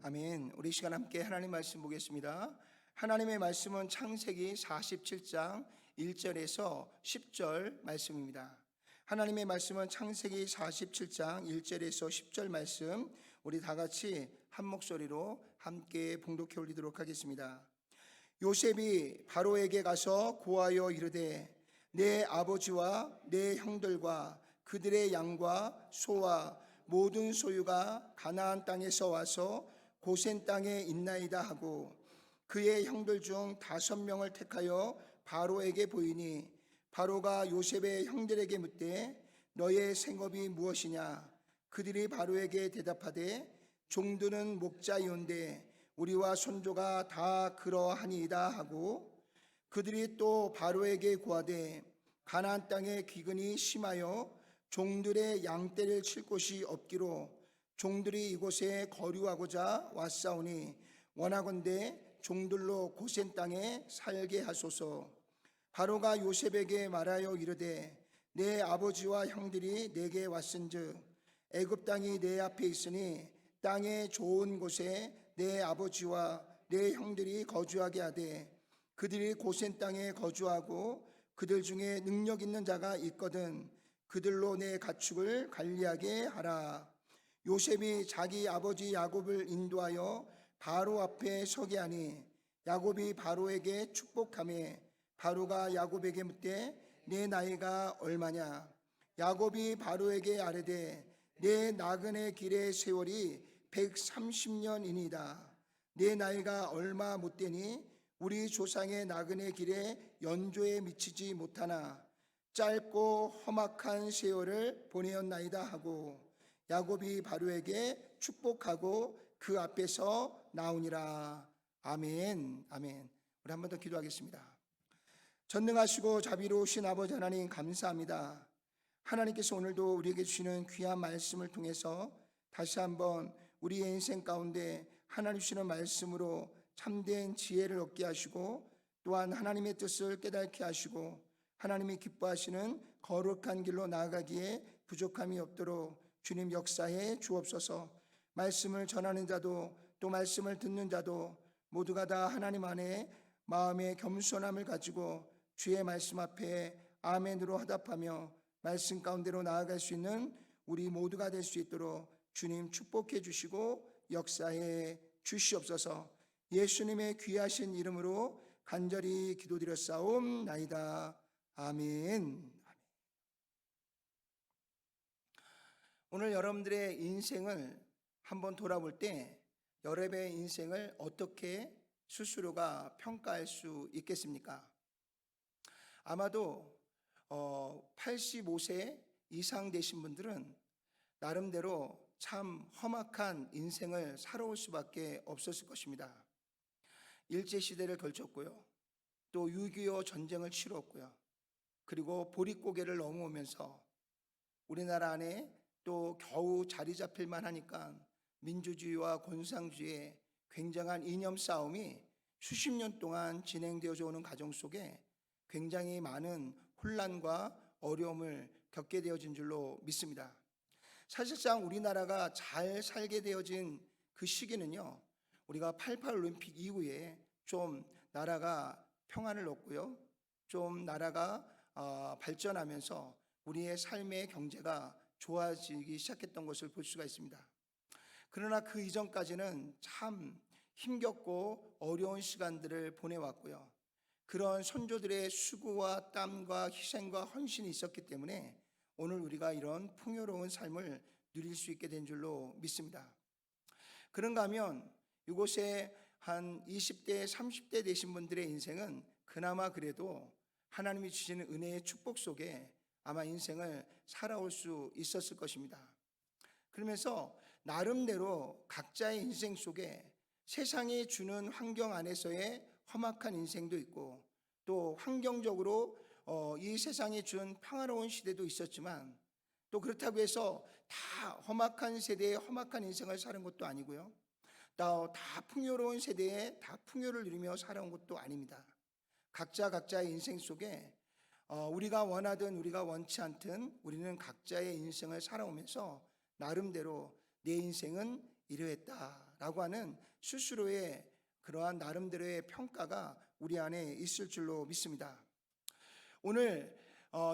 아멘. 우리 시간 함께 하나님 말씀 보겠습니다. 하나님의 말씀은 창세기 47장 1절에서 10절 말씀입니다. 하나님의 말씀은 창세기 47장 1절에서 10절 말씀, 우리 다 같이 한 목소리로 함께 봉독해 올리도록 하겠습니다. 요셉이 바로에게 가서 고하여 이르되, 내 아버지와 내 형들과 그들의 양과 소와 모든 소유가 가나안 땅에서 와서 고센 땅에 있나이다 하고, 그의 형들 중 5명을 택하여 바로에게 보이니, 바로가 요셉의 형들에게 묻되, 너의 생업이 무엇이냐? 그들이 바로에게 대답하되, 종들은 목자이온데 우리와 손조가 다 그러하니이다 하고, 그들이 또 바로에게 고하되, 가나안 땅의 기근이 심하여 종들의 양떼를 칠 곳이 없기로 종들이 이곳에 거류하고자 왔사오니, 원하건대 종들로 고센 땅에 살게 하소서. 바로가 요셉에게 말하여 이르되, 내 아버지와 형들이 내게 왔은즉 애굽 땅이 내 앞에 있으니 땅의 좋은 곳에 내 아버지와 내 형들이 거주하게 하되, 그들이 고센 땅에 거주하고 그들 중에 능력 있는 자가 있거든 그들로 내 가축을 관리하게 하라. 요셉이 자기 아버지 야곱을 인도하여 바로 앞에 서게 하니, 야곱이 바로에게 축복하며, 바로가 야곱에게 묻되, 내 나이가 얼마냐? 야곱이 바로에게 아뢰되, 내 나그네 길의 세월이 130년이니이다. 내 나이가 얼마 못되니 우리 조상의 나그네 길에 연조에 미치지 못하나 짧고 험악한 세월을 보내었나이다 하고, 야곱이 바로에게 축복하고 그 앞에서 나오니라. 아멘. 아멘. 우리 한 번 더 기도하겠습니다. 전능하시고 자비로우신 아버지 하나님, 감사합니다. 하나님께서 오늘도 우리에게 주시는 귀한 말씀을 통해서 다시 한번 우리의 인생 가운데 하나님 주시는 말씀으로 참된 지혜를 얻게 하시고, 또한 하나님의 뜻을 깨닫게 하시고, 하나님이 기뻐하시는 거룩한 길로 나아가기에 부족함이 없도록 주님 역사해 주옵소서. 말씀을 전하는 자도 또 말씀을 듣는 자도 모두가 다 하나님 안에 마음의 겸손함을 가지고 주의 말씀 앞에 아멘으로 화답하며 말씀 가운데로 나아갈 수 있는 우리 모두가 될 수 있도록 주님 축복해 주시고 역사해 주시옵소서. 예수님의 귀하신 이름으로 간절히 기도드렸사옵나이다. 아멘. 오늘 여러분들의 인생을 한번 돌아볼 때 여러분의 인생을 어떻게 스스로가 평가할 수 있겠습니까? 아마도 85세 이상 되신 분들은 나름대로 참 험악한 인생을 살아올 수밖에 없었을 것입니다. 일제시대를 걸쳤고요, 또 6.25 전쟁을 치렀고요, 그리고 보릿고개를 넘어오면서 우리나라 안에 또 겨우 자리 잡힐만 하니까 민주주의와 공산주의의 굉장한 이념 싸움이 수십 년 동안 진행되어져 오는 과정 속에 굉장히 많은 혼란과 어려움을 겪게 되어진 줄로 믿습니다. 사실상 우리나라가 잘 살게 되어진 그 시기는요, 우리가 88 올림픽 이후에 좀 나라가 평안을 얻고요, 좀 나라가 발전하면서 우리의 삶의 경제가 좋아지기 시작했던 것을 볼 수가 있습니다. 그러나 그 이전까지는 참 힘겹고 어려운 시간들을 보내왔고요, 그런 선조들의 수고와 땀과 희생과 헌신이 있었기 때문에 오늘 우리가 이런 풍요로운 삶을 누릴 수 있게 된 줄로 믿습니다. 그런가 하면 이곳에 한 20대, 30대 되신 분들의 인생은 그나마 그래도 하나님이 주시는 은혜의 축복 속에 아마 인생을 살아올 수 있었을 것입니다. 그러면서 나름대로 각자의 인생 속에 세상이 주는 환경 안에서의 험악한 인생도 있고, 또 환경적으로 이 세상이 준 평화로운 시대도 있었지만, 또 그렇다고 해서 다 험악한 세대의 험악한 인생을 사는 것도 아니고요, 또 다 풍요로운 세대에 다 풍요를 누리며 살아온 것도 아닙니다. 각자의 인생 속에 우리가 원하든 우리가 원치 않든 우리는 각자의 인생을 살아오면서 나름대로 내 인생은 이러했다, 있다라고 하는 스스로의 그러한 나름대로의 평가가 우리 안에 있을 줄로 믿습니다. 오늘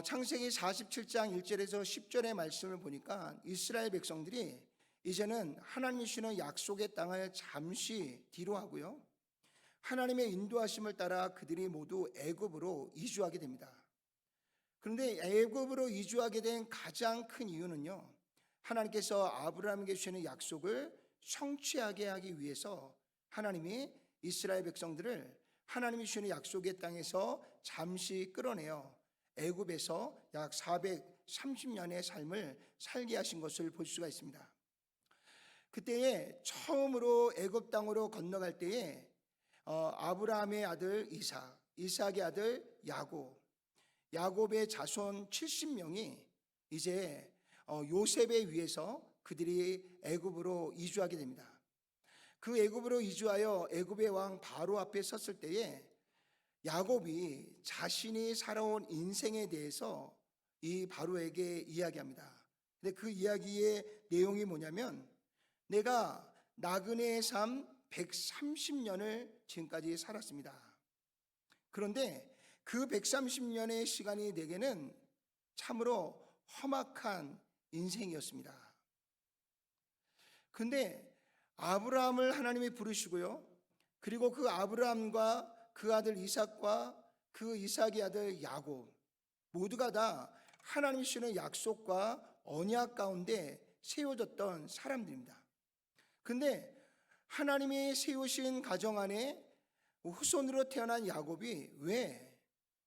창세기 47장 1절에서 10절의 말씀을 보니까 이스라엘 백성들이 이제는 하나님이 주시는 약속의 땅을 잠시 뒤로 하고요, 하나님의 인도하심을 따라 그들이 모두 애굽으로 이주하게 됩니다. 그런데 애굽으로 이주하게 된 가장 큰 이유는요, 하나님께서 아브라함에게 주시는 약속을 성취하게 하기 위해서 하나님이 이스라엘 백성들을 하나님이 주시는 약속의 땅에서 잠시 끌어내어 애굽에서 약 430년의 삶을 살게 하신 것을 볼 수가 있습니다. 그때에 처음으로 애굽 땅으로 건너갈 때에 아브라함의 아들 이삭, 이삭의 아들 야곱, 야곱의 자손 70명이 이제 요셉에 의해서 그들이 애굽으로 이주하게 됩니다. 그 애굽으로 이주하여 애굽의 왕 바로 앞에 섰을 때에 야곱이 자신이 살아온 인생에 대해서 이 바로에게 이야기합니다. 근데 그 이야기의 내용이 뭐냐면, 내가 나그네의 삶 130년을 지금까지 살았습니다. 그런데 그 130년의 시간이 내게는 참으로 험악한 인생이었습니다. 그런데 아브라함을 하나님이 부르시고요, 그리고 그 아브라함과 그 아들 이삭과 그 이삭의 아들 야곱 모두가 다 하나님이 주시는 약속과 언약 가운데 세워졌던 사람들입니다. 그런데 하나님이 세우신 가정 안에 후손으로 태어난 야곱이 왜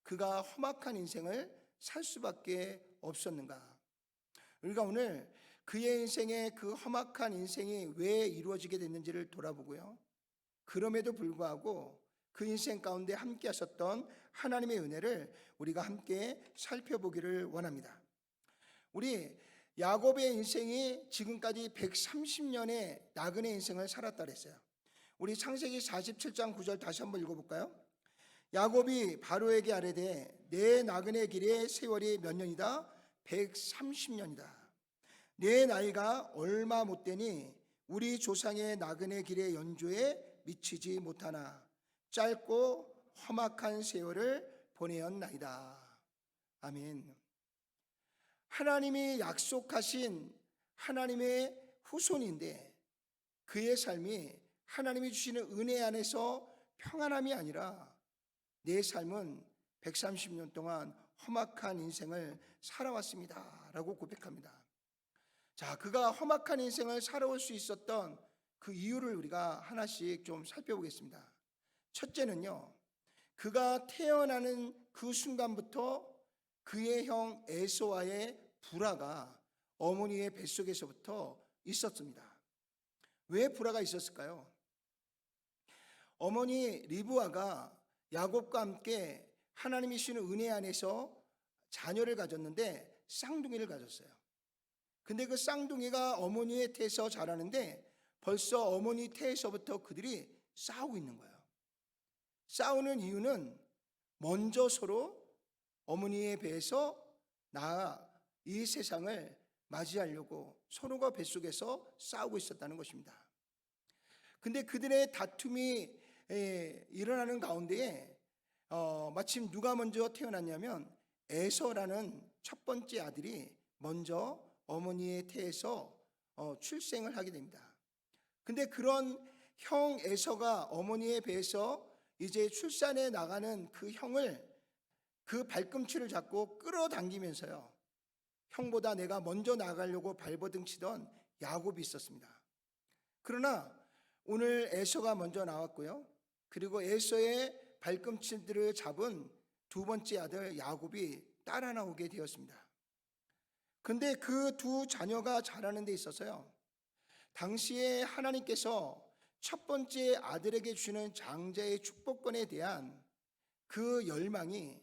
그가 험악한 인생을 살 수밖에 없었는가? 우리가 오늘 그의 인생에 그 험악한 인생이 왜 이루어지게 됐는지를 돌아보고요, 그럼에도 불구하고 그 인생 가운데 함께 하셨던 하나님의 은혜를 우리가 함께 살펴보기를 원합니다. 우리 야곱의 인생이 지금까지 130년의 나그네 인생을 살았다 그랬어요. 우리 창세기 47장 9절 다시 한번 읽어볼까요? 야곱이 바로에게 아뢰되 내 나그네 길의 세월이 몇 년이다? 130년이다. 내 나이가 얼마 못되니 우리 조상의 나그네 길의 연조에 미치지 못하나 짧고 험악한 세월을 보내었나이다. 아멘. 하나님이 약속하신 하나님의 후손인데 그의 삶이 하나님이 주시는 은혜 안에서 평안함이 아니라 내 삶은 130년 동안 험악한 인생을 살아왔습니다 라고 고백합니다. 자, 그가 험악한 인생을 살아올 수 있었던 그 이유를 우리가 하나씩 좀 살펴보겠습니다. 첫째는요, 그가 태어나는 그 순간부터 그의 형 에서와의 불화가 어머니의 뱃속에서부터 있었습니다. 왜 불화가 있었을까요? 어머니 리브아가 야곱과 함께 하나님이 주시는 은혜 안에서 자녀를 가졌는데 쌍둥이를 가졌어요. 근데 그 쌍둥이가 어머니의 태에서 자라는데 벌써 어머니 태에서부터 그들이 싸우고 있는 거예요. 싸우는 이유는 먼저 서로 어머니의 배에서 이 세상을 맞이하려고 서로가 뱃속에서 싸우고 있었다는 것입니다. 근데 그들의 다툼이 일어나는 가운데에 마침 누가 먼저 태어났냐면 에서라는 첫 번째 아들이 먼저 어머니의 태에서 출생을 하게 됩니다. 근데 그런 형 에서가 어머니의 배에서 이제 출산해 나가는 그 형을 그 발꿈치를 잡고 끌어당기면서요, 형보다 내가 먼저 나가려고 발버둥 치던 야곱이 있었습니다. 그러나 오늘 에서가 먼저 나왔고요, 그리고 에서의 발꿈치들을 잡은 두 번째 아들 야곱이 따라 나오게 되었습니다. 근데 그 두 자녀가 자라는 데 있어서요, 당시에 하나님께서 첫 번째 아들에게 주시는 장자의 축복권에 대한 그 열망이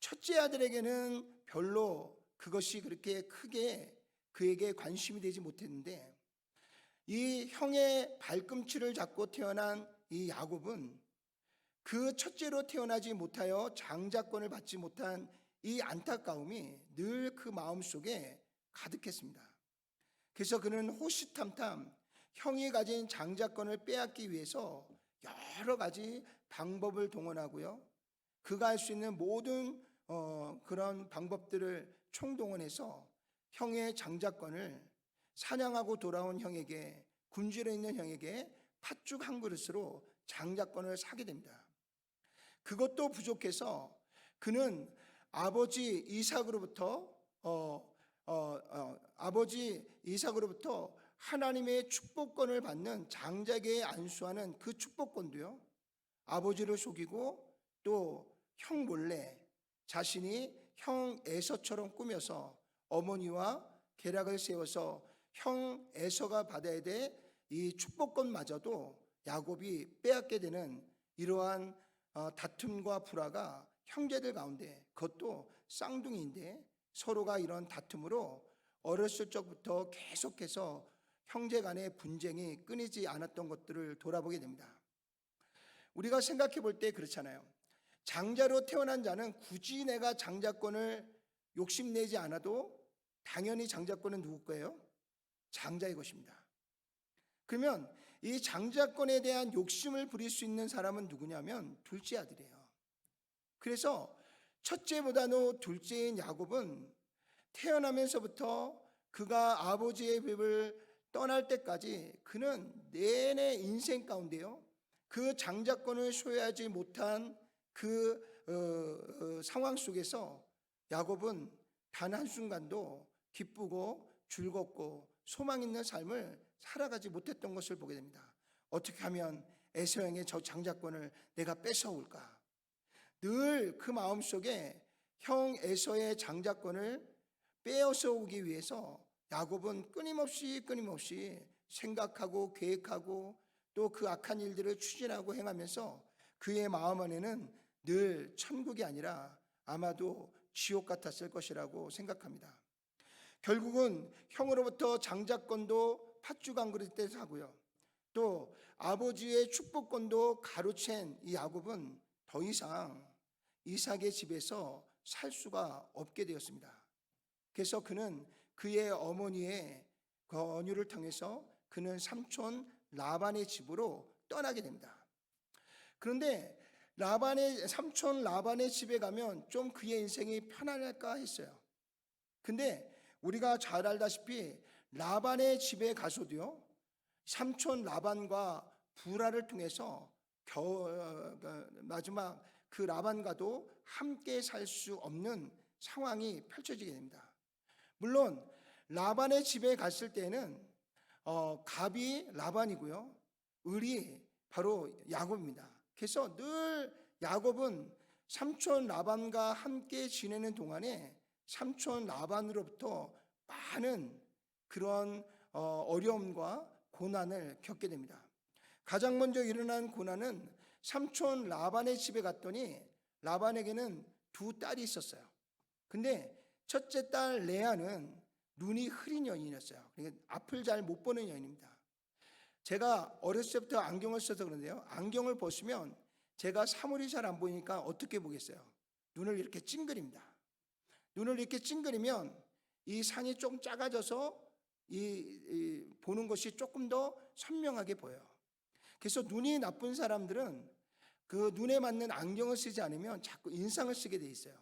첫째 아들에게는 별로 그것이 그렇게 크게 그에게 관심이 되지 못했는데, 이 형의 발꿈치를 잡고 태어난 이 야곱은 그 첫째로 태어나지 못하여 장자권을 받지 못한 이 안타까움이 늘 그 마음속에 가득했습니다. 그래서 그는 호시탐탐 형이 가진 장자권을 빼앗기 위해서 여러 가지 방법을 동원하고요. 그가 할 수 있는 모든 그런 방법들을 총동원해서 형의 장자권을 사냥하고 돌아온 형에게, 굶주려 있는 형에게 팥죽 한 그릇으로 장자권을 사게 됩니다. 그것도 부족해서 그는 아버지 이삭으로부터 하나님의 축복권을 받는 장자계에 안수하는 그 축복권도요, 아버지를 속이고 또 형 몰래 자신이 형 에서처럼 꾸며서 어머니와 계략을 세워서 형 에서가 받아야 될 이 축복권마저도 야곱이 빼앗게 되는 이러한 다툼과 불화가 형제들 가운데, 그것도 쌍둥이인데 서로가 이런 다툼으로 어렸을 적부터 계속해서 형제 간의 분쟁이 끊이지 않았던 것들을 돌아보게 됩니다. 우리가 생각해 볼 때 그렇잖아요. 장자로 태어난 자는 굳이 내가 장자권을 욕심내지 않아도 당연히 장자권은 누구 거예요? 장자의 것입니다. 그러면 이 장자권에 대한 욕심을 부릴 수 있는 사람은 누구냐면 둘째 아들이에요. 그래서 첫째보다도 둘째인 야곱은 태어나면서부터 그가 아버지의 집을 떠날 때까지 그는 내내 인생 가운데요, 그 장자권을 소유하지 못한 그 상황 속에서 야곱은 단 한순간도 기쁘고 즐겁고 소망 있는 삶을 살아가지 못했던 것을 보게 됩니다. 어떻게 하면 에서 형의 저 장자권을 내가 뺏어올까? 늘 그 마음속에 형 에서의 장자권을 빼앗아 오기 위해서 야곱은 끊임없이 생각하고 계획하고 또 그 악한 일들을 추진하고 행하면서 그의 마음 안에는 늘 천국이 아니라 아마도 지옥 같았을 것이라고 생각합니다. 결국은 형으로부터 장자권도 팥죽 한 그릇 사고요, 또 아버지의 축복권도 가로챈 이 야곱은 더 이상 이삭의 집에서 살 수가 없게 되었습니다. 그래서 그는 그의 어머니의 권유를 통해서 그는 삼촌 라반의 집으로 떠나게 됩니다. 그런데 삼촌 라반의 집에 가면 좀 그의 인생이 편안할까 했어요. 근데 우리가 잘 알다시피 라반의 집에 가서도요, 삼촌 라반과 불화를 통해서 마지막 그 라반과도 함께 살 수 없는 상황이 펼쳐지게 됩니다. 물론 라반의 집에 갔을 때는 갑이 라반이고요, 을이 바로 야곱입니다. 그래서 늘 야곱은 삼촌 라반과 함께 지내는 동안에 삼촌 라반으로부터 많은 그런 어려움과 고난을 겪게 됩니다. 가장 먼저 일어난 고난은 삼촌 라반의 집에 갔더니 라반에게는 두 딸이 있었어요. 근데 첫째 딸 레아는 눈이 흐린 여인이었어요. 그러니까 앞을 잘 못 보는 여인입니다. 제가 어렸을 때부터 안경을 써서 그런데요, 안경을 벗으면 제가 사물이 잘 안 보이니까 어떻게 보겠어요? 눈을 이렇게 찡그립니다. 눈을 이렇게 찡그리면 이 산이 좀 작아져서 보는 것이 조금 더 선명하게 보여요. 그래서 눈이 나쁜 사람들은 그 눈에 맞는 안경을 쓰지 않으면 자꾸 인상을 쓰게 돼 있어요.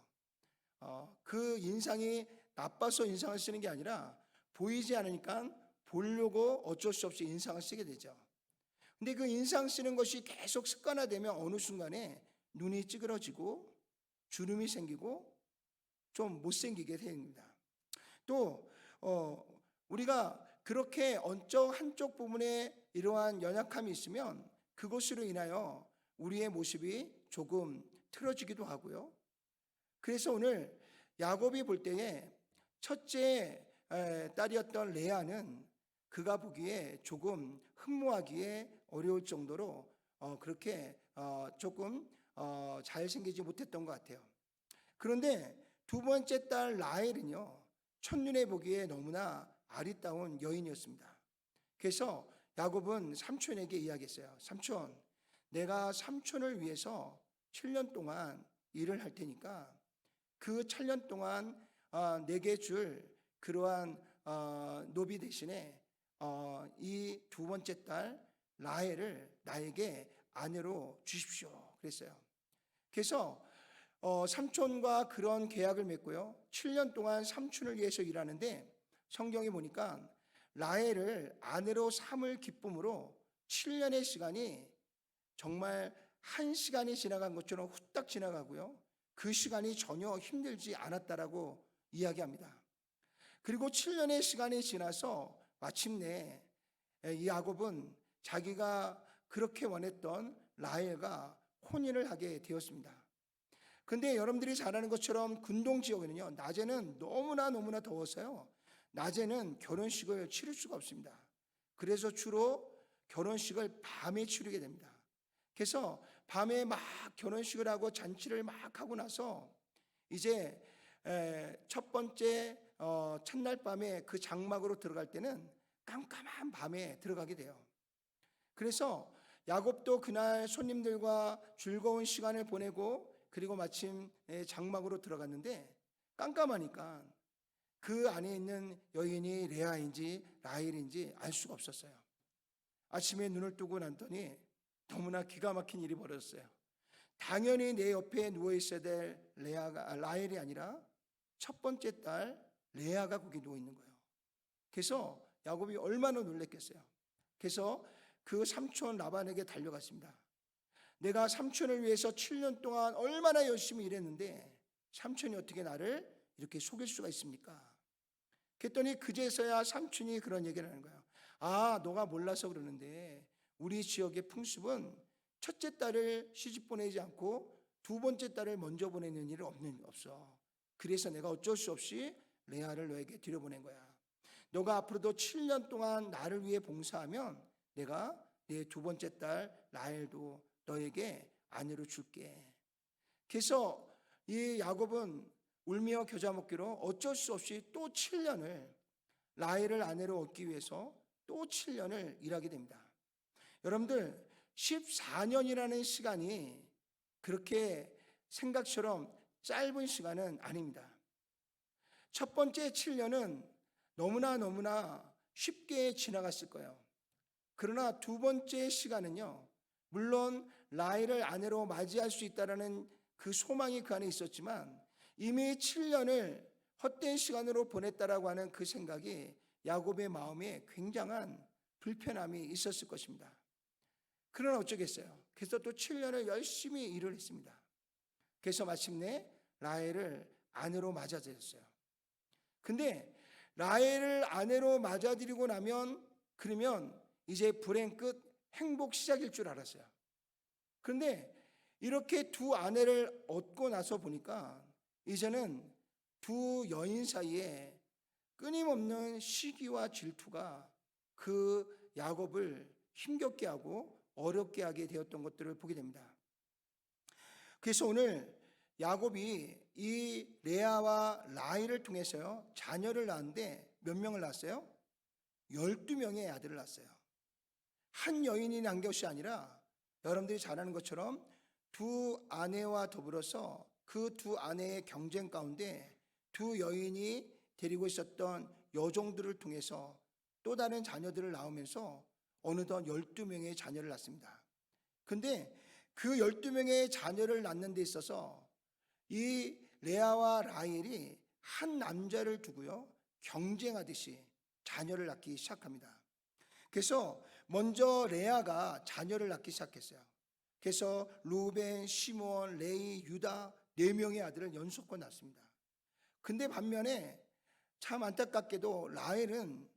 그 인상이 나빠서 인상을 쓰는 게 아니라 보이지 않으니까 보려고 어쩔 수 없이 인상을 쓰게 되죠. 근데 그 인상 쓰는 것이 계속 습관화되면 어느 순간에 눈이 찌그러지고 주름이 생기고 좀 못생기게 됩니다. 또 우리가 그렇게 한쪽 부분에 이러한 연약함이 있으면 그것으로 인하여 우리의 모습이 조금 틀어지기도 하고요. 그래서 오늘 야곱이 볼 때에 첫째 딸이었던 레아는 그가 보기에 조금 흠모하기에 어려울 정도로 그렇게 조금 잘생기지 못했던 것 같아요. 그런데 두 번째 딸 라헬은요, 첫눈에 보기에 너무나 아리따운 여인이었습니다. 그래서 야곱은 삼촌에게 이야기했어요. 삼촌, 내가 삼촌을 위해서 7년 동안 일을 할 테니까 그 7년 동안 내게 줄 그러한 노비 대신에 이 두 번째 딸 라헬을 나에게 아내로 주십시오 그랬어요. 그래서 삼촌과 그런 계약을 맺고요. 7년 동안 삼촌을 위해서 일하는데 성경에 보니까 라헬을 아내로 삼을 기쁨으로 7년의 시간이 정말 한 시간이 지나간 것처럼 후딱 지나가고요. 그 시간이 전혀 힘들지 않았다라고 이야기합니다. 그리고 7년의 시간이 지나서 마침내 이 야곱은 자기가 그렇게 원했던 라헬과 혼인을 하게 되었습니다. 근데 여러분들이 잘 아는 것처럼 근동 지역에는요, 낮에는 너무나 더워서요, 낮에는 결혼식을 치를 수가 없습니다. 그래서 주로 결혼식을 밤에 치르게 됩니다. 그래서 밤에 막 결혼식을 하고 잔치를 막 하고 나서 이제 첫 번째 첫날 밤에 그 장막으로 들어갈 때는 깜깜한 밤에 들어가게 돼요. 그래서 야곱도 그날 손님들과 즐거운 시간을 보내고 그리고 마침 장막으로 들어갔는데 깜깜하니까 그 안에 있는 여인이 레아인지 라헬인지 알 수가 없었어요. 아침에 눈을 뜨고 났더니 너무나 기가 막힌 일이 벌어졌어요. 당연히 내 옆에 누워 있어야 될 라헬이 아니라 첫 번째 딸 레아가 거기 누워 있는 거예요. 그래서 야곱이 얼마나 놀랐겠어요. 그래서 그 삼촌 라반에게 달려갔습니다. 내가 삼촌을 위해서 7년 동안 얼마나 열심히 일했는데 삼촌이 어떻게 나를 이렇게 속일 수가 있습니까? 그랬더니 그제서야 삼촌이 그런 얘기를 하는 거예요. 아, 너가 몰라서 그러는데 우리 지역의 풍습은 첫째 딸을 시집 보내지 않고 두 번째 딸을 먼저 보내는 일은 없어. 그래서 내가 어쩔 수 없이 레아를 너에게 들여보낸 거야. 너가 앞으로도 7년 동안 나를 위해 봉사하면 내가 내 두 번째 딸 라헬도 너에게 아내로 줄게. 그래서 이 야곱은 울며 겨자 먹기로 어쩔 수 없이 또 7년을 라헬을 아내로 얻기 위해서 또 7년을 일하게 됩니다. 여러분들 14년이라는 시간이 그렇게 생각처럼 짧은 시간은 아닙니다. 첫 번째 7년은 너무나 쉽게 지나갔을 거예요. 그러나 두 번째 시간은요, 물론 라헬을 아내로 맞이할 수 있다는 그 소망이 그 안에 있었지만 이미 7년을 헛된 시간으로 보냈다라고 하는 그 생각이 야곱의 마음에 굉장한 불편함이 있었을 것입니다. 그러나 어쩌겠어요. 그래서 또 7년을 열심히 일을 했습니다. 그래서 마침내 라헬을 아내로 맞아들였어요. 근데 라헬을 아내로 맞아들이고 나면 그러면 이제 불행 끝 행복 시작일 줄 알았어요. 그런데 이렇게 두 아내를 얻고 나서 보니까 이제는 두 여인 사이에 끊임없는 시기와 질투가 그 야곱을 힘겹게 하고 어렵게 하게 되었던 것들을 보게 됩니다. 그래서 오늘 야곱이 이 레아와 라헬을 통해서요, 자녀를 낳았는데 몇 명을 낳았어요? 12명의 아들을 낳았어요. 한 여인이 낳은 것이 아니라 여러분들이 잘 아는 것처럼 두 아내와 더불어서 그 두 아내의 경쟁 가운데 두 여인이 데리고 있었던 여종들을 통해서 또 다른 자녀들을 낳으면서 어느덧 12명의 자녀를 낳습니다. 근데 그 12명의 자녀를 낳는 데 있어서 이 레아와 라헬이 한 남자를 두고요, 경쟁하듯이 자녀를 낳기 시작합니다. 그래서 먼저 레아가 자녀를 낳기 시작했어요. 그래서 루벤, 시므온, 레위, 유다 4명의 아들을 연속권 낳습니다. 근데 반면에 참 안타깝게도 라헬은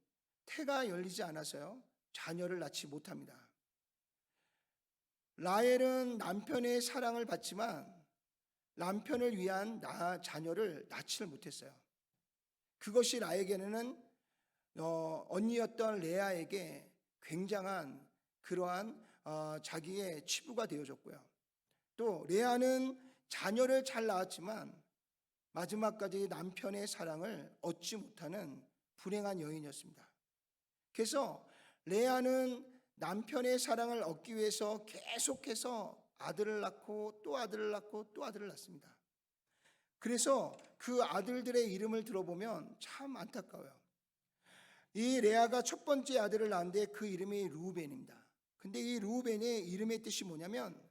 태가 열리지 않아서요, 자녀를 낳지 못합니다. 라헬은 남편의 사랑을 받지만 남편을 위한 자녀를 낳지를 못했어요. 그것이 라헬에게는 언니였던 레아에게 굉장한 그러한 자기의 치부가 되어졌고요. 또 레아는 자녀를 잘 낳았지만 마지막까지 남편의 사랑을 얻지 못하는 불행한 여인이었습니다. 그래서 레아는 남편의 사랑을 얻기 위해서 계속해서 아들을 낳고 또 아들을 낳고 또 아들을 낳습니다. 그래서 그 아들들의 이름을 들어보면 참 안타까워요. 이 레아가 첫 번째 아들을 낳았는데 그 이름이 르우벤입니다. 근데 이 르우벤의 이름의 뜻이 뭐냐면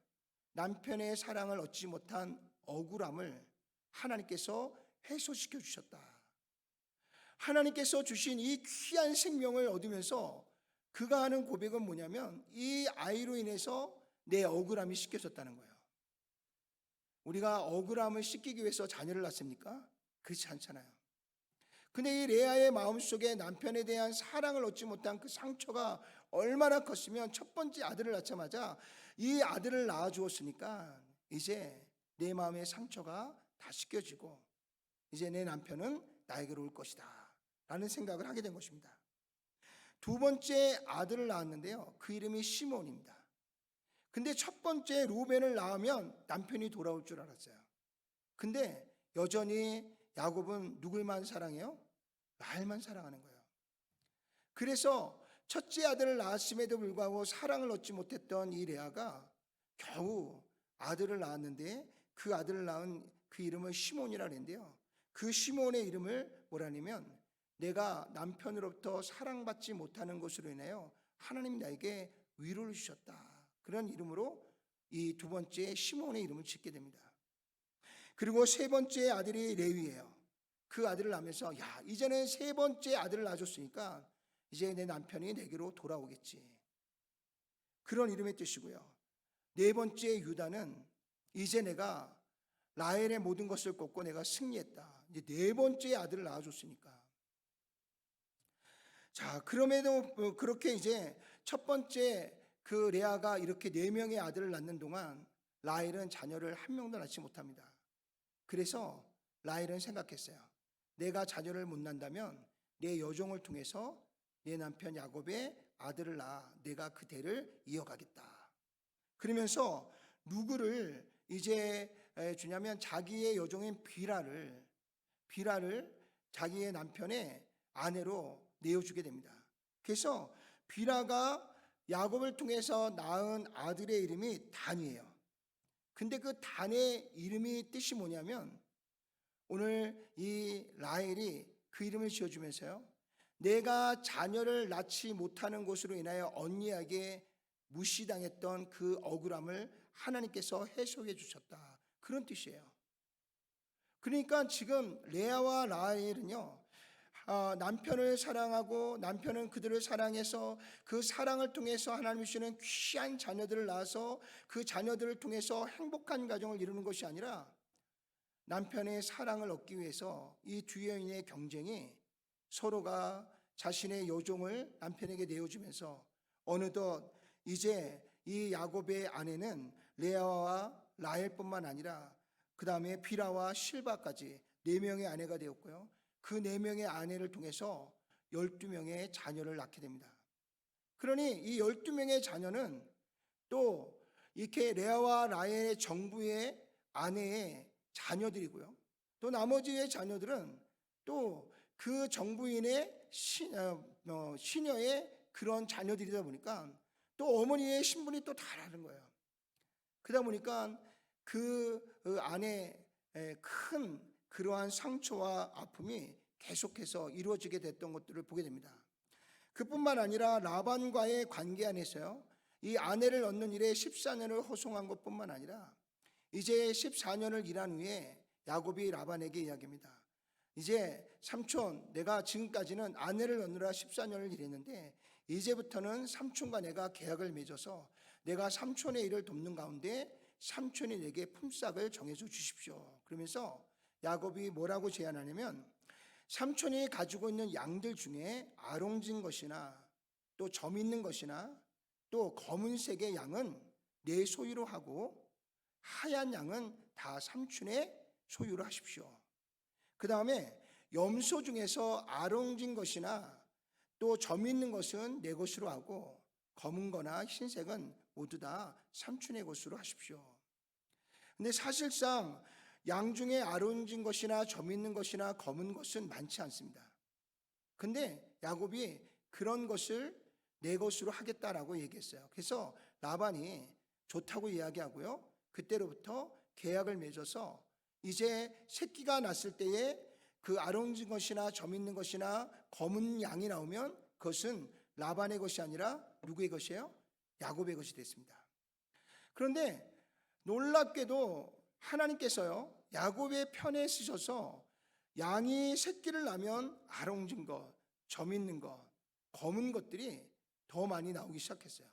남편의 사랑을 얻지 못한 억울함을 하나님께서 해소시켜 주셨다. 하나님께서 주신 이 귀한 생명을 얻으면서 그가 하는 고백은 뭐냐면 이 아이로 인해서 내 억울함이 씻겨졌다는 거예요. 우리가 억울함을 씻기기 위해서 자녀를 낳습니까? 그렇지 않잖아요. 근데 이 레아의 마음속에 남편에 대한 사랑을 얻지 못한 그 상처가 얼마나 컸으면 첫 번째 아들을 낳자마자 이 아들을 낳아 주었으니까 이제 내 마음의 상처가 다 씻겨지고 이제 내 남편은 나에게로 올 것이다 라는 생각을 하게 된 것입니다. 두 번째 아들을 낳았는데요, 그 이름이 시몬입니다. 근데 첫 번째 루벤을 낳으면 남편이 돌아올 줄 알았어요. 근데 여전히 야곱은 누굴만 사랑해요? 라헬만 사랑하는 거예요. 그래서 첫째 아들을 낳았음에도 불구하고 사랑을 얻지 못했던 이 레아가 겨우 아들을 낳았는데 그 아들을 낳은 그 이름을 시몬이라 그랬는데요, 그 시몬의 이름을 뭐라냐면 내가 남편으로부터 사랑받지 못하는 것으로 인하여 하나님이 나에게 위로를 주셨다, 그런 이름으로 이 두 번째 시몬의 이름을 짓게 됩니다. 그리고 세 번째 아들이 레위예요. 그 아들을 낳으면서 야, 이제는 세 번째 아들을 낳아줬으니까 이제 내 남편이 내게로 돌아오겠지, 그런 이름의 뜻이고요. 네 번째 유다는 이제 내가 라헬의 모든 것을 꺾고 내가 승리했다. 이제 네 번째 아들을 낳아줬으니까. 자, 그럼에도 그렇게 이제 첫 번째 그 레아가 이렇게 네 명의 아들을 낳는 동안 라헬은 자녀를 한 명도 낳지 못합니다. 그래서 라헬은 생각했어요. 내가 자녀를 못 낳는다면 내 여종을 통해서 내 남편 야곱의 아들을 낳아 내가 그 대를 이어가겠다. 그러면서 누구를 이제 주냐면 자기의 여종인 비라를 자기의 남편의 아내로 내어주게 됩니다. 그래서 비라가 야곱을 통해서 낳은 아들의 이름이 단이에요. 근데 그 단의 이름이 뜻이 뭐냐면 오늘 이 라헬이 그 이름을 지어주면서요, 내가 자녀를 낳지 못하는 것으로 인하여 언니에게 무시당했던 그 억울함을 하나님께서 해소해 주셨다, 그런 뜻이에요. 그러니까 지금 레아와 라헬은요, 남편을 사랑하고 남편은 그들을 사랑해서 그 사랑을 통해서 하나님이 주시는 귀한 자녀들을 낳아서 그 자녀들을 통해서 행복한 가정을 이루는 것이 아니라 남편의 사랑을 얻기 위해서 이 두 여인의 경쟁이 서로가 자신의 여종을 남편에게 내어주면서 어느덧 이제 이 야곱의 아내는 레아와 라헬뿐만 아니라 그 다음에 비라와 실바까지 네 명의 아내가 되었고요, 그 네 명의 아내를 통해서 12명의 자녀를 낳게 됩니다. 그러니 이 12명의 자녀는 또 이렇게 레아와 라헬의 정부의 아내의 자녀들이고요, 또 나머지의 자녀들은 또 그 정부인의 시녀의 그런 자녀들이다 보니까 또 어머니의 신분이 또 다르는 거예요. 그러다 보니까 그 안에 큰 그러한 상처와 아픔이 계속해서 이루어지게 됐던 것들을 보게 됩니다. 그뿐만 아니라 라반과의 관계 안에서요, 이 아내를 얻는 일에 14년을 허송한 것뿐만 아니라 이제 14년을 일한 후에 야곱이 라반에게 이야기합니다. 이제 삼촌, 내가 지금까지는 아내를 얻느라 14년을 일했는데 이제부터는 삼촌과 내가 계약을 맺어서 내가 삼촌의 일을 돕는 가운데 삼촌이 내게 품삯을 정해줘 주십시오. 그러면서 야곱이 뭐라고 제안하냐면 삼촌이 가지고 있는 양들 중에 아롱진 것이나 또 점 있는 것이나 또 검은색의 양은 내 소유로 하고 하얀 양은 다 삼촌의 소유로 하십시오. 그 다음에 염소 중에서 아롱진 것이나 또 점 있는 것은 내 것으로 하고 검은 거나 흰색은 모두 다 삼촌의 것으로 하십시오. 근데 사실상 양 중에 아롱진 것이나 점 있는 것이나 검은 것은 많지 않습니다. 근데 야곱이 그런 것을 내 것으로 하겠다라고 얘기했어요. 그래서 라반이 좋다고 이야기하고요, 그때로부터 계약을 맺어서 이제 새끼가 났을 때에 그 아롱진 것이나 점 있는 것이나 검은 양이 나오면 그것은 라반의 것이 아니라 누구의 것이에요? 야곱의 것이 됐습니다. 그런데 놀랍게도 하나님께서요, 야곱의 편에 쓰셔서 양이 새끼를 낳으면 아롱진 것, 점 있는 것, 검은 것들이 더 많이 나오기 시작했어요.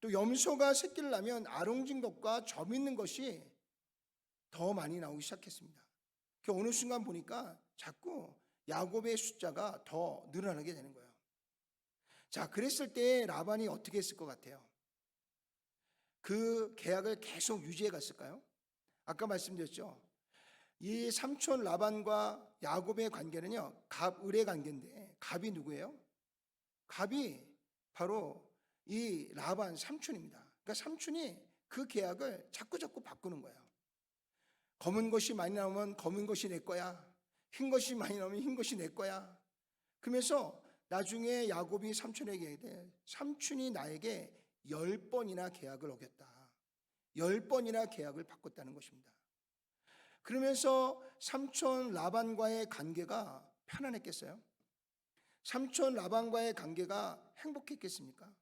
또 염소가 새끼를 낳으면 아롱진 것과 점 있는 것이 더 많이 나오기 시작했습니다. 그 어느 순간 보니까 자꾸 야곱의 숫자가 더 늘어나게 되는 거예요. 자, 그랬을 때 라반이 어떻게 했을 것 같아요? 그 계약을 계속 유지해 갔을까요? 아까 말씀드렸죠. 이 삼촌 라반과 야곱의 관계는요, 갑을의 관계인데, 갑이 누구예요? 갑이 바로 이 라반 삼촌입니다. 그러니까 삼촌이 그 계약을 자꾸 바꾸는 거예요. 검은 것이 많이 나오면 검은 것이 내 거야. 흰 것이 많이 나오면 흰 것이 내 거야. 그러면서 나중에 야곱이 삼촌에게 얘기해, 삼촌이 나에게 10번이나 계약을 어겼다. 10번이나 계약을 바꿨다는 것입니다. 그러면서 삼촌 라반과의 관계가 편안했겠어요? 삼촌 라반과의 관계가 행복했겠습니까?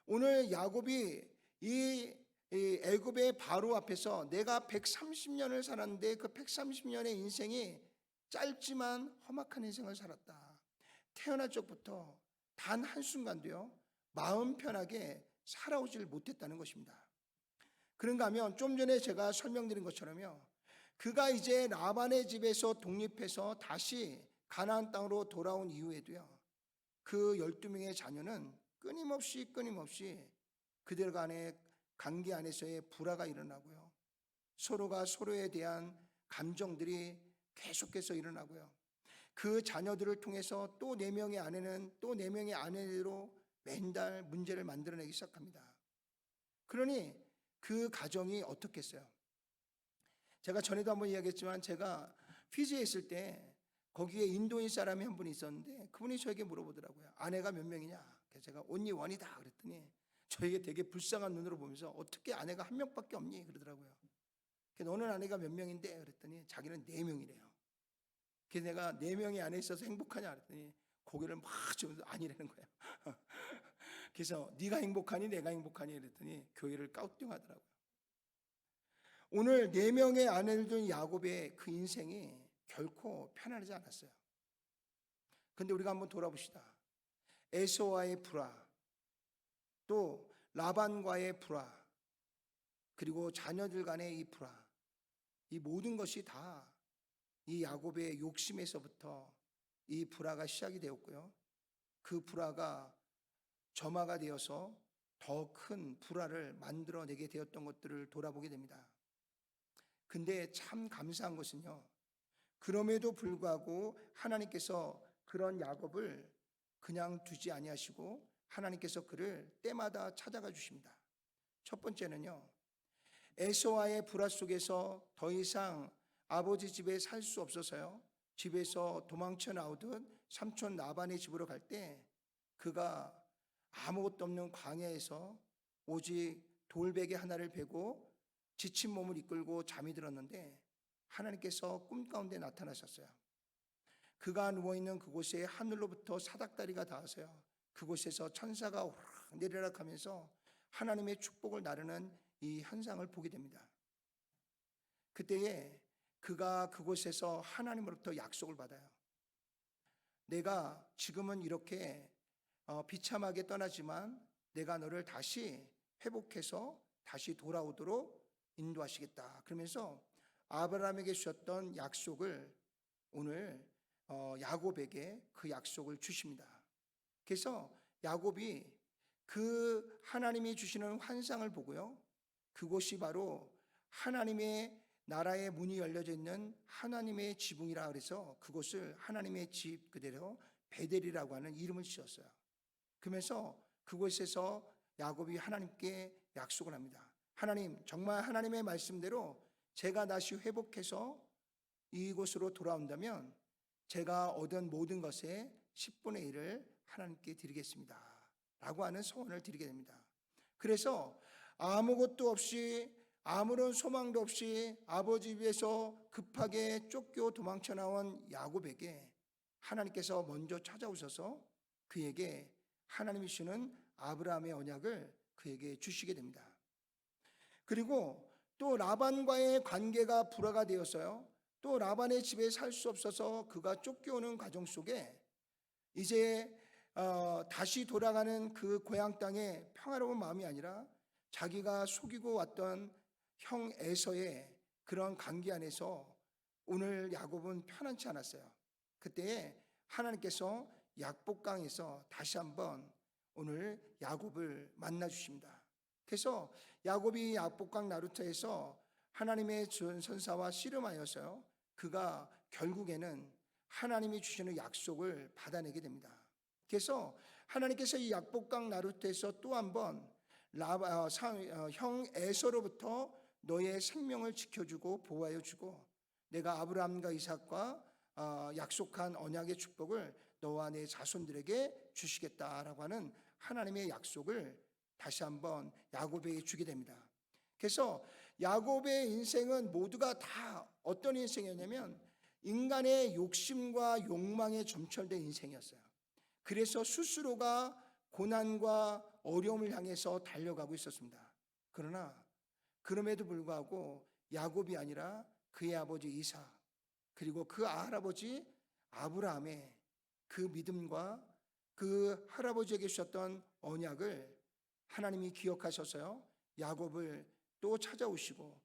오늘 야곱이 이 애굽의 바로 앞에서 내가 130년을 살았는데 그 130년의 인생이 짧지만 험악한 인생을 살았다. 태어날 적부터 단 한순간도요, 마음 편하게 살아오질 못했다는 것입니다. 그런가 하면 좀 전에 제가 설명드린 것처럼요, 그가 이제 라반의 집에서 독립해서 다시 가나안 땅으로 돌아온 이후에도요, 그 12명의 자녀는 끊임없이 그들 간의 관계 안에서의 불화가 일어나고요, 서로가 서로에 대한 감정들이 계속해서 일어나고요, 그 자녀들을 통해서 또 4명의 아내는 또 4명의 아내로 맨날 문제를 만들어내기 시작합니다. 그러니 그 가정이 어떻겠어요? 제가 전에도 한번 이야기했지만 제가 피지에 있을 때 거기에 인도인 사람이 한 분이 있었는데 그분이 저에게 물어보더라고요. 아내가 몇 명이냐? 그래서 제가 only one이다 그랬더니 저에게 되게 불쌍한 눈으로 보면서 어떻게 아내가 한 명밖에 없니? 그러더라고요. 그래서 너는 아내가 몇 명인데? 그랬더니 자기는 4명이래요. 그래서 내가 4명의 아내 있어서 행복하냐? 그랬더니 고개를 막 주면서 아니라는 거예요. 그래서 네가 행복하니 내가 행복하니 그랬더니 교회를 ቃ우뚱하더라고요. 오늘 4명의 아내를 둔 야곱의 그 인생이 결코 편안하지 않았어요. 그런데 우리가 한번 돌아봅시다. 에서와의 불화, 또 라반과의 불화, 그리고 자녀들 간의 이 불화, 이 모든 것이 다 이 야곱의 욕심에서부터 이 불화가 시작이 되었고요, 그 불화가 점화가 되어서 더 큰 불화를 만들어내게 되었던 것들을 돌아보게 됩니다. 근데 참 감사한 것은요, 그럼에도 불구하고 하나님께서 그런 야곱을 그냥 두지 아니하시고 하나님께서 그를 때마다 찾아가 주십니다. 첫 번째는요, 에서와의 불화 속에서 더 이상 아버지 집에 살 수 없어서요, 집에서 도망쳐 나오듯 삼촌 라반의 집으로 갈 때 그가 아무것도 없는 광야에서 오직 돌베개 하나를 베고 지친 몸을 이끌고 잠이 들었는데 하나님께서 꿈 가운데 나타나셨어요. 그가 누워있는 그곳에 하늘로부터 사닥다리가 닿아서요, 그곳에서 천사가 오르락 내리락 하면서 하나님의 축복을 나르는 이 현상을 보게 됩니다. 그때에 그가 그곳에서 하나님으로부터 약속을 받아요. 내가 지금은 이렇게 비참하게 떠나지만 내가 너를 다시 회복해서 다시 돌아오도록 인도하시겠다. 그러면서 아브라함에게 주셨던 약속을 오늘 야곱에게 그 약속을 주십니다. 그래서 야곱이 그 하나님이 주시는 환상을 보고요, 그곳이 바로 하나님의 나라의 문이 열려져 있는 하나님의 지붕이라 그래서 그곳을 하나님의 집 그대로 베델이라고 하는 이름을 지었어요. 그러면서 그곳에서 야곱이 하나님께 약속을 합니다. 하나님, 정말 하나님의 말씀대로 제가 다시 회복해서 이곳으로 돌아온다면 제가 얻은 모든 것의 10분의 1을 하나님께 드리겠습니다 라고 하는 소원을 드리게 됩니다. 그래서 아무것도 없이 아무런 소망도 없이 아버지 집에서 급하게 쫓겨 도망쳐 나온 야곱에게 하나님께서 먼저 찾아오셔서 그에게 하나님이 주시는 아브라함의 언약을 그에게 주시게 됩니다. 그리고 또 라반과의 관계가 불화가 되었어요. 또 라반의 집에 살 수 없어서 그가 쫓겨오는 과정 속에 이제 다시 돌아가는 그 고향 땅에 평화로운 마음이 아니라 자기가 속이고 왔던 형 에서의 그런 관계 안에서 오늘 야곱은 편안치 않았어요. 그때 하나님께서 약복강에서 다시 한번 오늘 야곱을 만나 주십니다. 그래서 야곱이 약복강 나루터에서 하나님의 선사와 씨름하여서요, 그가 결국에는 하나님이 주시는 약속을 받아내게 됩니다. 그래서 하나님께서 이 약복강 나루터에서 또 한번 형 에서로부터 너의 생명을 지켜주고 보호하여 주고 내가 아브라함과 이삭과 약속한 언약의 축복을 너와 내 자손들에게 주시겠다라고 하는 하나님의 약속을 다시 한번 야곱에게 주게 됩니다. 그래서 야곱의 인생은 모두가 다 어떤 인생이었냐면 인간의 욕심과 욕망에 점철된 인생이었어요. 그래서 스스로가 고난과 어려움을 향해서 달려가고 있었습니다. 그러나 그럼에도 불구하고 야곱이 아니라 그의 아버지 이삭 그리고 그 할아버지 아브라함의 그 믿음과 그 할아버지에게 주셨던 언약을 하나님이 기억하셔서요, 야곱을 또 찾아오시고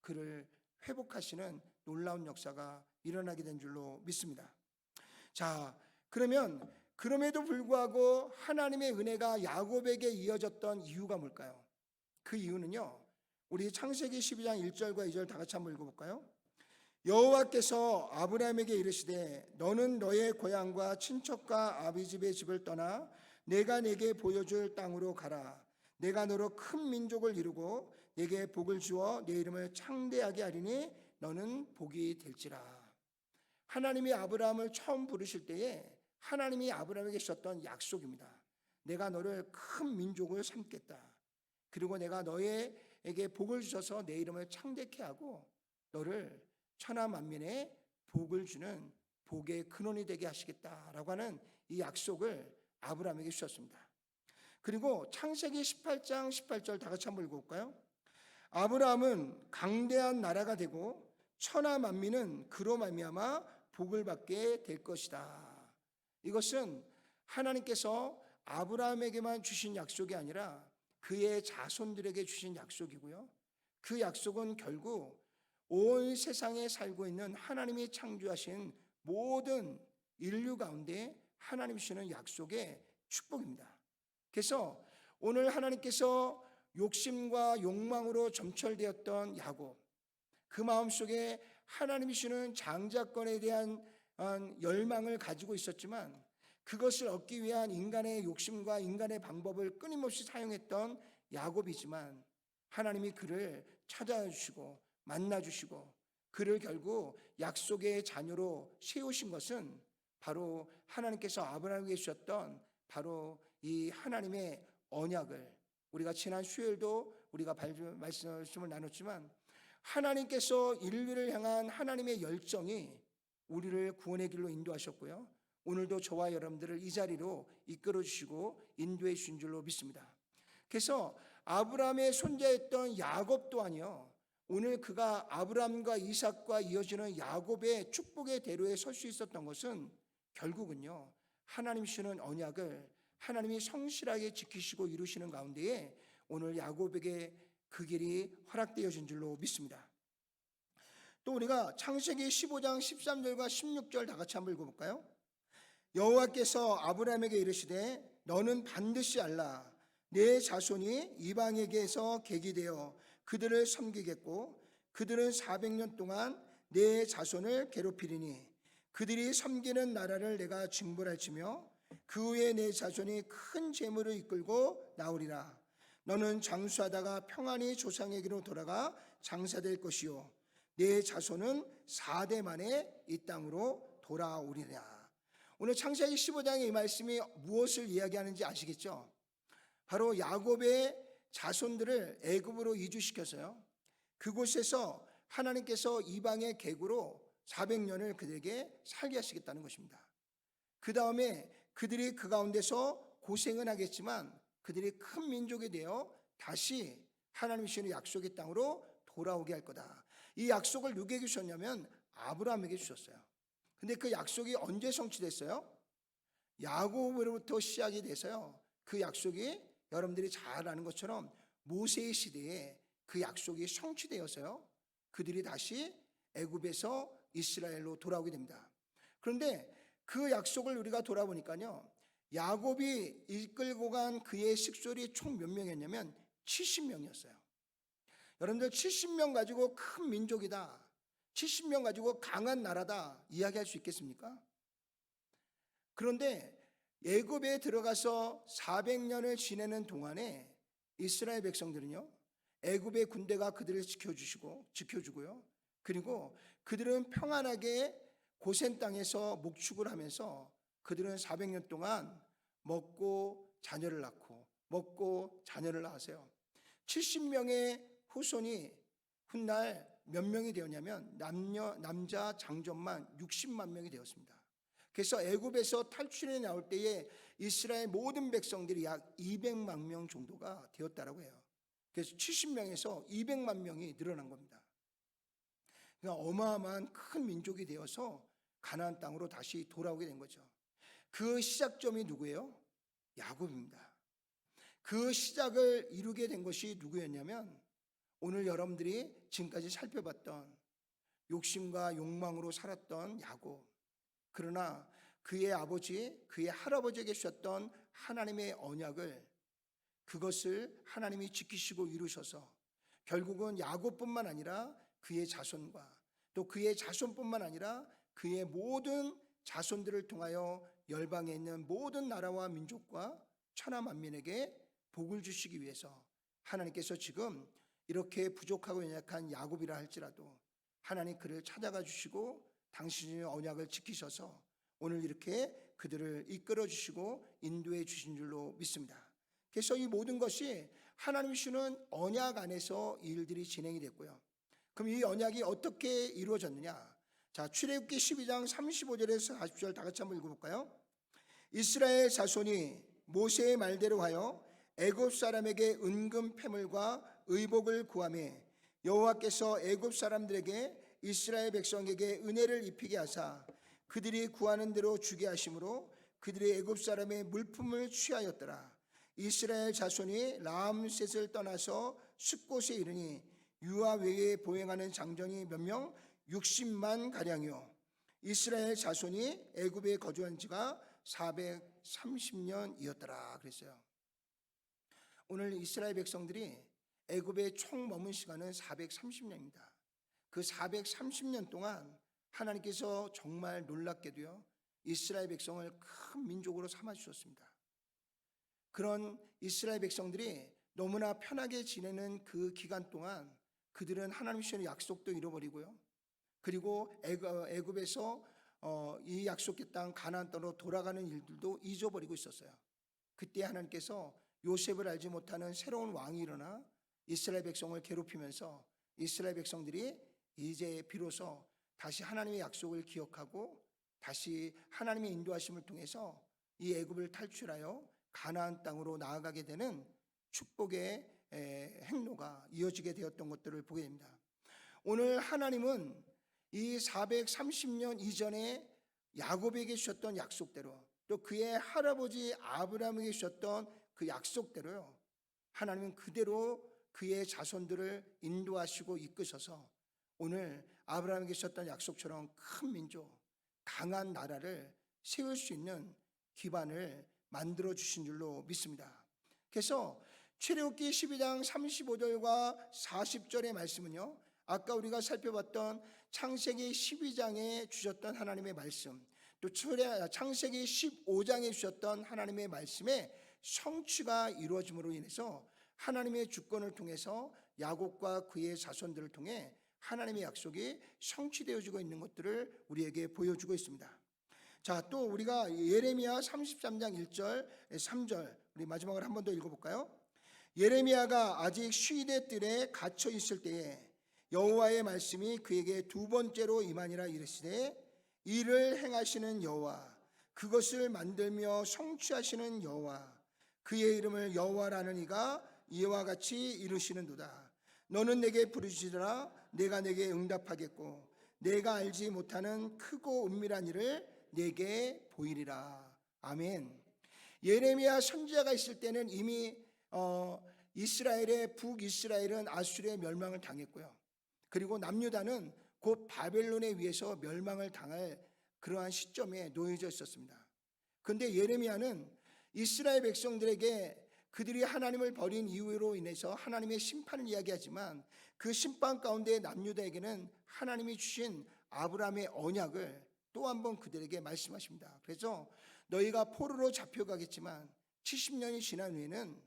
그를 회복하시는 놀라운 역사가 일어나게 된 줄로 믿습니다. 자, 그러면 그럼에도 불구하고 하나님의 은혜가 야곱에게 이어졌던 이유가 뭘까요? 그 이유는요, 우리 창세기 12장 1절과 2절 다 같이 한번 읽어볼까요? 여호와께서 아브라함에게 이르시되 너는 너의 고향과 친척과 아비집의 집을 떠나 내가 내게 보여줄 땅으로 가라. 내가 너로 큰 민족을 이루고 내게 복을 주어 내 이름을 창대하게 하리니 너는 복이 될지라. 하나님이 아브라함을 처음 부르실 때에 하나님이 아브라함에게 주셨던 약속입니다. 내가 너를 큰 민족을 삼겠다. 그리고 내가 너에게 복을 주셔서 내 이름을 창대케 하고 너를 천하 만민의 복을 주는 복의 근원이 되게 하시겠다라고 하는 이 약속을 아브라함에게 주셨습니다. 그리고 창세기 18장 18절 다 같이 한번 읽어볼까요? 아브라함은 강대한 나라가 되고 천하 만민은 그로 말미암아 복을 받게 될 것이다. 이것은 하나님께서 아브라함에게만 주신 약속이 아니라 그의 자손들에게 주신 약속이고요. 그 약속은 결국 온 세상에 살고 있는 하나님이 창조하신 모든 인류 가운데 하나님이 주시는 약속의 축복입니다. 그래서 오늘 하나님께서 욕심과 욕망으로 점철되었던 야곱, 그 마음속에 하나님이 주시는 장자권에 대한 열망을 가지고 있었지만 그것을 얻기 위한 인간의 욕심과 인간의 방법을 끊임없이 사용했던 야곱이지만 하나님이 그를 찾아주시고 만나주시고 그를 결국 약속의 자녀로 세우신 것은 바로 하나님께서 아브라함에게 주셨던 바로 이 하나님의 언약을, 우리가 지난 수요일도 우리가 말씀을 나눴지만 하나님께서 인류를 향한 하나님의 열정이 우리를 구원의 길로 인도하셨고요, 오늘도 저와 여러분들을 이 자리로 이끌어 주시고 인도해 주신 줄로 믿습니다. 그래서 아브라함의 손자였던 야곱 또한요, 오늘 그가 아브라함과 이삭과 이어지는 야곱의 축복의 대로에 설 수 있었던 것은 결국은요, 하나님 주시는 언약을 하나님이 성실하게 지키시고 이루시는 가운데에 오늘 야곱에게 그 길이 허락되어진 줄로 믿습니다. 또 우리가 창세기 15장 13절과 16절 다 같이 한번 읽어볼까요? 여호와께서 아브라함에게 이르시되 너는 반드시 알라. 내 자손이 이방에게서 계기되어 그들을 섬기겠고 그들은 400년 동안 내 자손을 괴롭히리니 그들이 섬기는 나라를 내가 징벌할지며 그 후에 내 자손이 큰 재물을 이끌고 나오리라. 너는 장수하다가 평안히 조상에게로 돌아가 장사될 것이요 내 자손은 4대 만에 이 땅으로 돌아오리라. 오늘 창세기 15장의 이 말씀이 무엇을 이야기하는지 아시겠죠? 바로 야곱의 자손들을 애굽으로 이주시켜서요, 그곳에서 하나님께서 이방의 계구로 400년을 그들에게 살게 하시겠다는 것입니다. 그 다음에 그들이 그 가운데서 고생은 하겠지만 그들이 큰 민족이 되어 다시 하나님이 주시는 약속의 땅으로 돌아오게 할 거다. 이 약속을 누구에게 주셨냐면 아브라함에게 주셨어요. 근데 그 약속이 언제 성취됐어요? 야곱으로부터 시작이 돼서요, 그 약속이 여러분들이 잘 아는 것처럼 모세의 시대에 그 약속이 성취되어서요, 그들이 다시 애굽에서 이스라엘로 돌아오게 됩니다. 그런데 그 약속을 우리가 돌아보니까요, 야곱이 이끌고 간 그의 식솔이 총 몇 명이었냐면 70명이었어요. 여러분들 70명 가지고 큰 민족이다, 70명 가지고 강한 나라다 이야기할 수 있겠습니까? 그런데 애굽에 들어가서 400년을 지내는 동안에 이스라엘 백성들은요, 애굽의 군대가 그들을 지켜주고요, 그리고 그들은 평안하게 고센 땅에서 목축을 하면서 그들은 400년 동안 먹고 자녀를 낳고 먹고 자녀를 낳으세요. 70명의 후손이 훗날 몇 명이 되었냐면 남자 장정만 60만 명이 되었습니다. 그래서 애굽에서 탈출해 나올 때에 이스라엘 모든 백성들이 약 200만 명 정도가 되었다라고 해요. 그래서 70명에서 200만 명이 늘어난 겁니다. 그러니까 어마어마한 큰 민족이 되어서 가나안 땅으로 다시 돌아오게 된 거죠. 그 시작점이 누구예요? 야곱입니다. 그 시작을 이루게 된 것이 누구였냐면 오늘 여러분들이 지금까지 살펴봤던 욕심과 욕망으로 살았던 야곱, 그러나 그의 아버지, 그의 할아버지에게 주셨던 하나님의 언약을, 그것을 하나님이 지키시고 이루셔서 결국은 야곱뿐만 아니라 그의 자손과 또 그의 자손뿐만 아니라 그의 모든 자손들을 통하여 열방에 있는 모든 나라와 민족과 천하 만민에게 복을 주시기 위해서 하나님께서 지금 이렇게 부족하고 연약한 야곱이라 할지라도 하나님 그를 찾아가 주시고 당신의 언약을 지키셔서 오늘 이렇게 그들을 이끌어 주시고 인도해 주신 줄로 믿습니다. 그래서 이 모든 것이 하나님이 주시는 언약 안에서 이 일들이 진행이 됐고요. 그럼 이 언약이 어떻게 이루어졌느냐? 자, 출애굽기 12장 35절에서 40절 다 같이 한번 읽어볼까요? 이스라엘 자손이 모세의 말대로 하여 애굽 사람에게 은금 패물과 의복을 구하며 여호와께서 애굽 사람들에게 이스라엘 백성에게 은혜를 입히게 하사 그들이 구하는 대로 주게 하심으로 그들이 애굽 사람의 물품을 취하였더라. 이스라엘 자손이 라암셋을 떠나서 숫곳에 이르니 유아 외에 보행하는 장정이 몇 명? 60만 가량이요. 이스라엘 자손이 애굽에 거주한 지가 430년이었더라 그랬어요. 오늘 이스라엘 백성들이 애굽에 총 머문 시간은 430년입니다. 그 430년 동안 하나님께서 정말 놀랍게도요, 이스라엘 백성을 큰 민족으로 삼아 주셨습니다. 그런 이스라엘 백성들이 너무나 편하게 지내는 그 기간 동안 그들은 하나님 주시는 약속도 잃어버리고요, 그리고 애굽에서 이 약속의 땅 가나안 땅으로 돌아가는 일들도 잊어버리고 있었어요. 그때 하나님께서 요셉을 알지 못하는 새로운 왕이 일어나 이스라엘 백성을 괴롭히면서 이스라엘 백성들이 이제 비로소 다시 하나님의 약속을 기억하고 다시 하나님의 인도하심을 통해서 이 애굽을 탈출하여 가나안 땅으로 나아가게 되는 축복의 행로가 이어지게 되었던 것들을 보게 됩니다. 오늘 하나님은 이 430년 이전에 야곱에게 주셨던 약속대로 또 그의 할아버지 아브라함에게 주셨던 그 약속대로요, 하나님은 그대로 그의 자손들을 인도하시고 이끄셔서 오늘 아브라함에게 주셨던 약속처럼 큰 민족, 강한 나라를 세울 수 있는 기반을 만들어 주신 줄로 믿습니다. 그래서 출애굽기 12장 35절과 40절의 말씀은요, 아까 우리가 살펴봤던 창세기 12장에 주셨던 하나님의 말씀, 또 창세기 15장에 주셨던 하나님의 말씀의 성취가 이루어짐으로 인해서 하나님의 주권을 통해서 야곱과 그의 자손들을 통해 하나님의 약속이 성취되어지고 있는 것들을 우리에게 보여주고 있습니다. 자, 또 우리가 예레미야 33장 1절 3절 우리 마지막으로 한 번 더 읽어볼까요? 예레미야가 아직 시대 뜰에 갇혀 있을 때에 여호와의 말씀이 그에게 두 번째로 임하니라. 이르시되 이를 행하시는 여호와, 그것을 만들며 성취하시는 여호와, 그의 이름을 여호와라는 이가 이와 같이 이르시는도다. 너는 내게 부르짖으라. 내가 내게 응답하겠고 내가 알지 못하는 크고 은밀한 일을 내게 보이리라. 아멘. 예레미야 선지자가 있을 때는 이미 이스라엘의 북이스라엘은 아수르의 멸망을 당했고요. 그리고 남유다는 곧 바벨론에 의해서 멸망을 당할 그러한 시점에 놓여져 있었습니다. 그런데 예레미야는 이스라엘 백성들에게 그들이 하나님을 버린 이유로 인해서 하나님의 심판을 이야기하지만 그 심판 가운데 남유다에게는 하나님이 주신 아브라함의 언약을 또 한 번 그들에게 말씀하십니다. 그래서 너희가 포로로 잡혀가겠지만 70년이 지난 후에는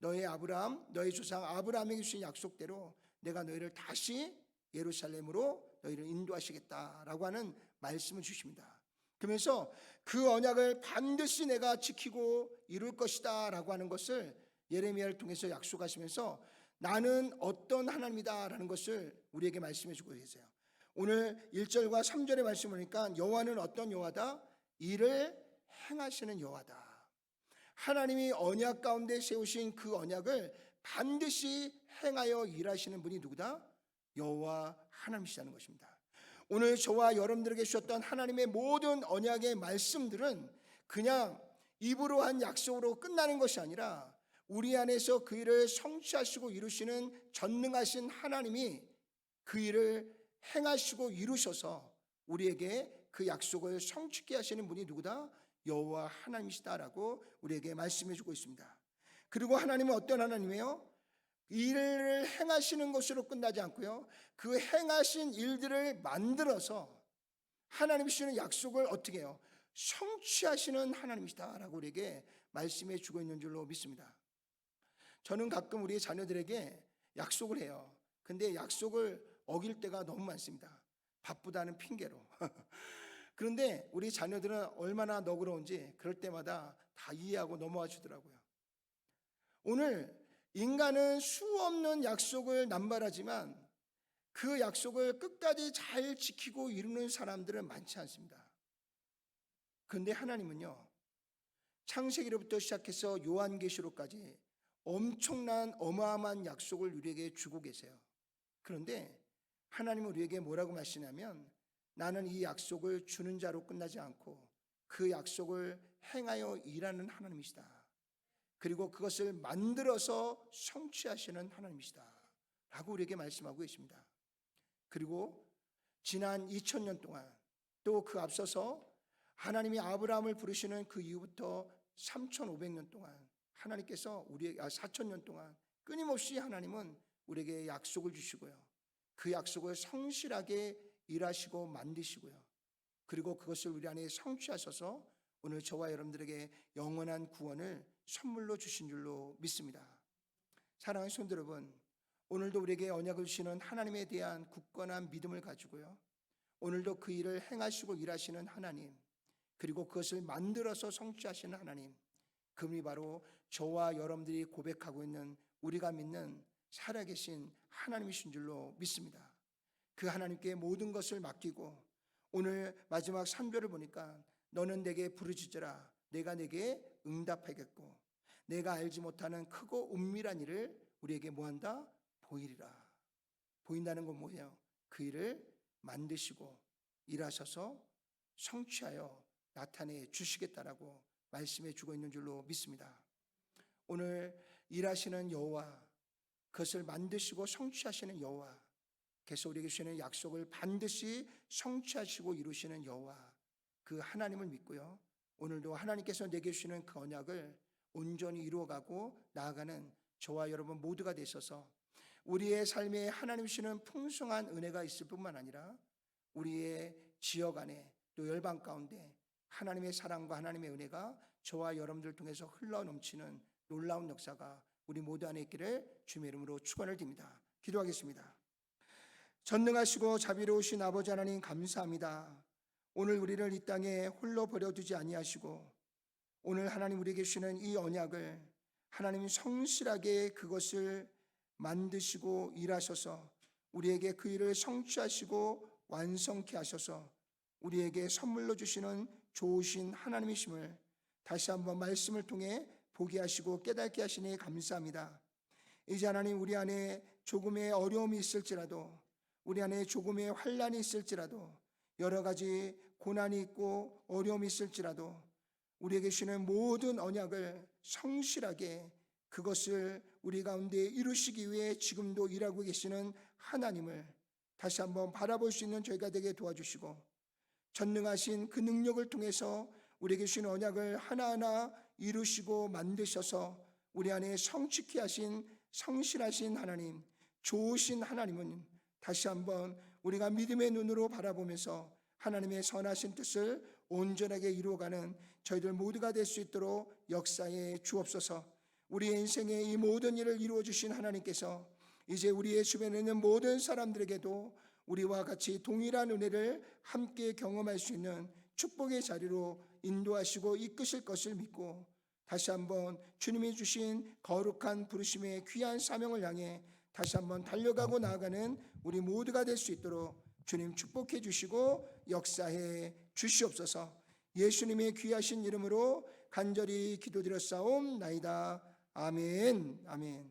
너희 아브라함, 너희 조상 아브라함에게 주신 약속대로 내가 너희를 다시 예루살렘으로 너희를 인도하시겠다라고 하는 말씀을 주십니다. 그러면서 그 언약을 반드시 내가 지키고 이룰 것이다 라고 하는 것을 예레미야를 통해서 약속하시면서 나는 어떤 하나님이다 라는 것을 우리에게 말씀해 주고 계세요. 오늘 1절과 3절의 말씀을 보니까 여호와는 어떤 여호와다? 이를 행하시는 여호와다. 하나님이 언약 가운데 세우신 그 언약을 반드시 행하여 일하시는 분이 누구다? 여호와 하나님이시라는 것입니다. 오늘 저와 여러분들에게 주셨던 하나님의 모든 언약의 말씀들은 그냥 입으로 한 약속으로 끝나는 것이 아니라 우리 안에서 그 일을 성취하시고 이루시는 전능하신 하나님이 그 일을 행하시고 이루셔서 우리에게 그 약속을 성취케 하시는 분이 누구다? 여호와 하나님이시다라고 우리에게 말씀해 주고 있습니다. 그리고 하나님은 어떤 하나님이에요? 일을 행하시는 것으로 끝나지 않고요, 그 행하신 일들을 만들어서 하나님이 주시는 약속을 어떻게 해요? 성취하시는 하나님이시다라고 우리에게 말씀해 주고 있는 줄로 믿습니다. 저는 가끔 우리 자녀들에게 약속을 해요. 근데 약속을 어길 때가 너무 많습니다. 바쁘다는 핑계로. 그런데 우리 자녀들은 얼마나 너그러운지 그럴 때마다 다 이해하고 넘어와 주더라고요. 오늘 인간은 수없는 약속을 남발하지만 그 약속을 끝까지 잘 지키고 이루는 사람들은 많지 않습니다. 그런데 하나님은요, 창세기로부터 시작해서 요한계시록까지 엄청난 어마어마한 약속을 우리에게 주고 계세요. 그런데 하나님은 우리에게 뭐라고 말씀하냐면 나는 이 약속을 주는 자로 끝나지 않고 그 약속을 행하여 일하는 하나님이시다. 그리고 그것을 만들어서 성취하시는 하나님이시다 라고 우리에게 말씀하고 계십니다. 그리고 지난 2000년 동안 또 그 앞서서 하나님이 아브라함을 부르시는 그 이후부터 3500년 동안 하나님께서 우리에게 4000년 동안 끊임없이 하나님은 우리에게 약속을 주시고요, 그 약속을 성실하게 일하시고 만드시고요, 그리고 그것을 우리 안에 성취하셔서 오늘 저와 여러분들에게 영원한 구원을 선물로 주신 줄로 믿습니다. 사랑하는 성도 여러분, 오늘도 우리에게 언약을 주시는 하나님에 대한 굳건한 믿음을 가지고요, 오늘도 그 일을 행하시고 일하시는 하나님, 그리고 그것을 만들어서 성취하시는 하나님, 그분이 바로 저와 여러분들이 고백하고 있는 우리가 믿는 살아계신 하나님이신 줄로 믿습니다. 그 하나님께 모든 것을 맡기고 오늘 마지막 3절을 보니까 너는 내게 부르짖으라. 내가 내게 응답하겠고 내가 알지 못하는 크고 은밀한 일을 우리에게 뭐한다? 보이리라. 보인다는 건 뭐예요? 그 일을 만드시고 일하셔서 성취하여 나타내 주시겠다라고 말씀해 주고 있는 줄로 믿습니다. 오늘 일하시는 여호와, 그것을 만드시고 성취하시는 여호와, 그래서 우리에게 주시는 약속을 반드시 성취하시고 이루시는 여호와, 그 하나님을 믿고요, 오늘도 하나님께서 내게 주시는 그 언약을 온전히 이루어가고 나아가는 저와 여러분 모두가 되셔서 우리의 삶에 하나님 주시는 풍성한 은혜가 있을 뿐만 아니라 우리의 지역 안에 또 열방 가운데 하나님의 사랑과 하나님의 은혜가 저와 여러분들 통해서 흘러넘치는 놀라운 역사가 우리 모두 안에 있기를 주님의 이름으로 축원을 드립니다. 기도하겠습니다. 전능하시고 자비로우신 아버지 하나님, 감사합니다. 오늘 우리를 이 땅에 홀로 버려두지 아니하시고 오늘 하나님 우리에게 주시는 이 언약을 하나님이 성실하게 그것을 만드시고 일하셔서 우리에게 그 일을 성취하시고 완성케 하셔서 우리에게 선물로 주시는 좋으신 하나님이심을 다시 한번 말씀을 통해 보게 하시고 깨닫게 하시니 감사합니다. 이제 하나님, 우리 안에 조금의 어려움이 있을지라도, 우리 안에 조금의 환난이 있을지라도, 여러 가지 고난이 있고 어려움이 있을지라도 우리에게 주시는 모든 언약을 성실하게 그것을 우리 가운데 이루시기 위해 지금도 일하고 계시는 하나님을 다시 한번 바라볼 수 있는 저희가 되게 도와주시고, 전능하신 그 능력을 통해서 우리에게 주신 언약을 하나하나 이루시고 만드셔서 우리 안에 성취케 하신 성실하신 하나님, 좋으신 하나님은 다시 한번 우리가 믿음의 눈으로 바라보면서 하나님의 선하신 뜻을 온전하게 이루어가는 저희들 모두가 될 수 있도록 역사에 주옵소서. 우리의 인생에 이 모든 일을 이루어 주신 하나님께서 이제 우리의 주변에 있는 모든 사람들에게도 우리와 같이 동일한 은혜를 함께 경험할 수 있는 축복의 자리로 인도하시고 이끄실 것을 믿고, 다시 한번 주님이 주신 거룩한 부르심의 귀한 사명을 향해 다시 한번 달려가고 나아가는 우리 모두가 될 수 있도록 주님 축복해 주시고 역사해 주시옵소서. 예수님의 귀하신 이름으로 간절히 기도드렸사옵나이다. 아멘. 아멘.